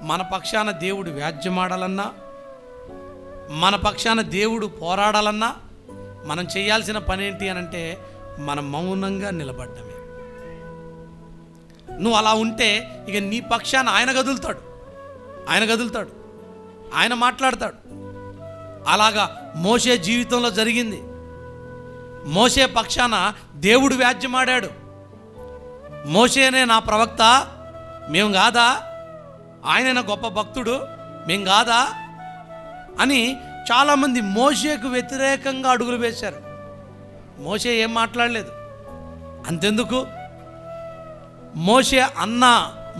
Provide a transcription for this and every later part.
మన పక్షాన దేవుడు వ్యాజ్యమాడాలన్నా, మన పక్షాన దేవుడు పోరాడాలన్నా మనం చేయాల్సిన పని ఏంటి అని అంటే మనం మౌనంగా నిలబడ్డమే. నువ్వు అలా ఉంటే ఇక నీ పక్షాన ఆయన గదులుతాడు, ఆయన మాట్లాడతాడు. అలాగా మోషే జీవితంలో జరిగింది. మోషే పక్షాన దేవుడు వ్యాజ్యమాడాడు. మోషేనే నా ప్రవక్త, మేము కాదా? ఆయనైనా గొప్ప భక్తుడు, మేము కాదా అని చాలామంది మోషేకు వ్యతిరేకంగా అడుగులు వేశారు. మోషే ఏం మాట్లాడలేదు. అంతెందుకు, మోషే అన్న,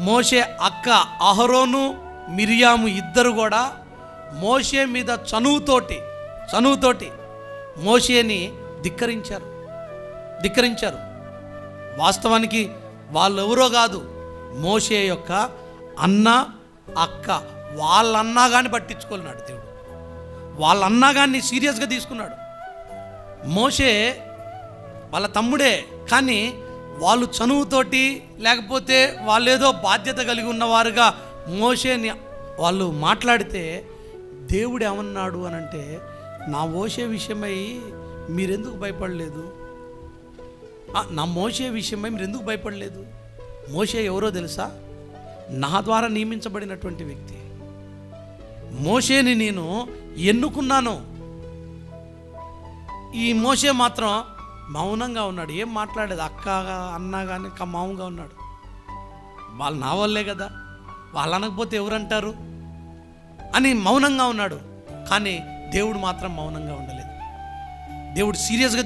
మోషే అక్క అహరోను, మిరియాము ఇద్దరు కూడా మోషే మీద చనువుతోటి మోషేని ధిక్కరించారు. వాస్తవానికి వాళ్ళెవరో కాదు, మోషే యొక్క అన్న అక్క. వాళ్ళన్నా కానీ పట్టించుకోలేనాడు దేవుడు, వాళ్ళన్నా కానీ సీరియస్గా తీసుకున్నాడు. మోషే వాళ్ళ తమ్ముడే, కానీ వాళ్ళు చనువుతోటి లేకపోతే వాళ్ళేదో బాధ్యత కలిగి ఉన్నవారుగా మోషేని వాళ్ళు మాట్లాడితే దేవుడు ఏమన్నాడు అని అంటే, నా మోషే విషయమై మీరెందుకు భయపడలేదు? మీరెందుకు భయపడలేదు? మోషే ఎవరో తెలుసా? నా ద్వారా నియమించబడినటువంటి వ్యక్తి. మోషేని నేను ఎన్నుకున్నాను. ఈ మోషే మాత్రం మౌనంగా ఉన్నాడు, ఏం మాట్లాడేది. అక్క అన్న కానీ మౌనంగా ఉన్నాడు. వాళ్ళు నా వాళ్ళే కదా, వాళ్ళు అనకపోతే ఎవరంటారు అని మౌనంగా ఉన్నాడు. కానీ దేవుడు మాత్రం మౌనంగా ఉండలేదు. దేవుడు సీరియస్గా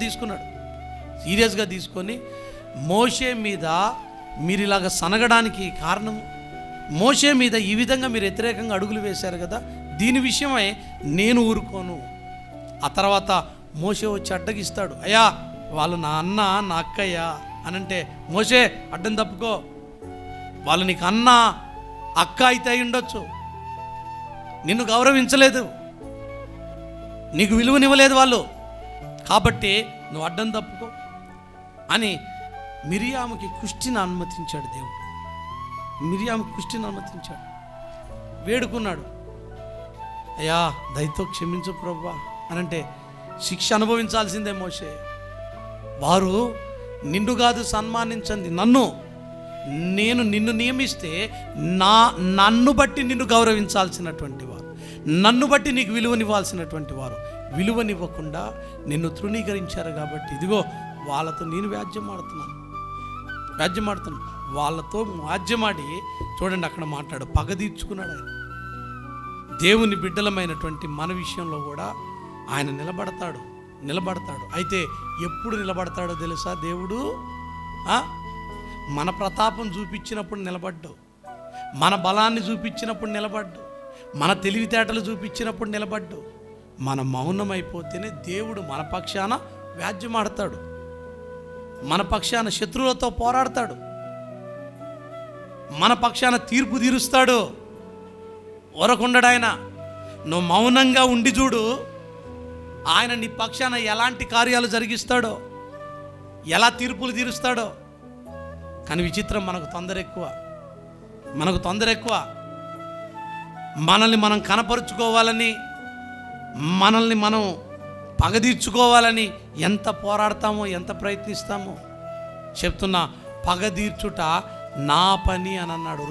తీసుకొని మోషే మీద మీరు ఇలాగ సనగడానికి కారణం, మోషే మీద ఈ విధంగా మీరు వ్యతిరేకంగా అడుగులు వేశారు కదా, దీని విషయమై నేను ఊరుకోను. ఆ తర్వాత మోషే వచ్చి అడ్డగిస్తాడు. అయ్యా వాళ్ళు నా అన్న నా అక్కయ్య అనంటే, మోషే అడ్డం తప్పుకో, వాళ్ళు నీకు అన్న అక్క అయితే అయి ఉండొచ్చు, నిన్ను గౌరవించలేదు, నీకు విలువనివ్వలేదు వాళ్ళు, కాబట్టి నువ్వు అడ్డం తప్పుకో అని మిరియాముకి కుష్టిని అనుమతించాడు దేవుడు. వేడుకున్నాడు. అయ్యా దయతో క్షమించు ప్రభువా అనంటే, శిక్ష అనుభవించాల్సిందే మోషే. వారు నిన్ను కాదు సన్మానించండి, నేను నిన్ను నియమిస్తే నన్ను బట్టి నిన్ను గౌరవించాల్సినటువంటి వారు, నన్ను బట్టి నీకు విలువనివ్వాల్సినటువంటి వారు విలువనివ్వకుండా నిన్ను తృణీకరించారు. కాబట్టి ఇదిగో వాళ్ళతో నేను వ్యాజ్యమాడుతున్నాను. వాళ్ళతో వ్యాజ్యమాడి చూడండి అక్కడ మాట్లాడు, పగ తీర్చుకున్నాడు ఆయన. దేవుని బిడ్డలమైనటువంటి మన విషయంలో కూడా ఆయన నిలబడతాడు. అయితే ఎప్పుడు నిలబడతాడో తెలుసా? దేవుడు మన ప్రతాపం చూపించినప్పుడు నిలబడ్డావు, మన బలాన్ని చూపించినప్పుడు నిలబడ్డావు, మన తెలివితేటలు చూపించినప్పుడు నిలబడ్డావు. మన మౌనం అయిపోతేనే దేవుడు మన పక్షాన వ్యాజ్యమాడతాడు, మన పక్షాన శత్రువులతో పోరాడతాడు, మన పక్షాన తీర్పు తీరుస్తాడు. ఊరకుండడాయన, నువ్వు మౌనంగా ఉండి చూడు, ఆయన నీ పక్షాన ఎలాంటి కార్యాలు జరిగిస్తాడో, ఎలా తీర్పులు తీరుస్తాడో. కానీ విచిత్రం, మనకు తొందర ఎక్కువ. మనల్ని మనం కనపరుచుకోవాలని, మనల్ని మనం పగదీర్చుకోవాలని ఎంత పోరాడతామో, ఎంత ప్రయత్నిస్తామో చెప్తున్నా. పగదీర్చుట నా పని అని అన్నాడు.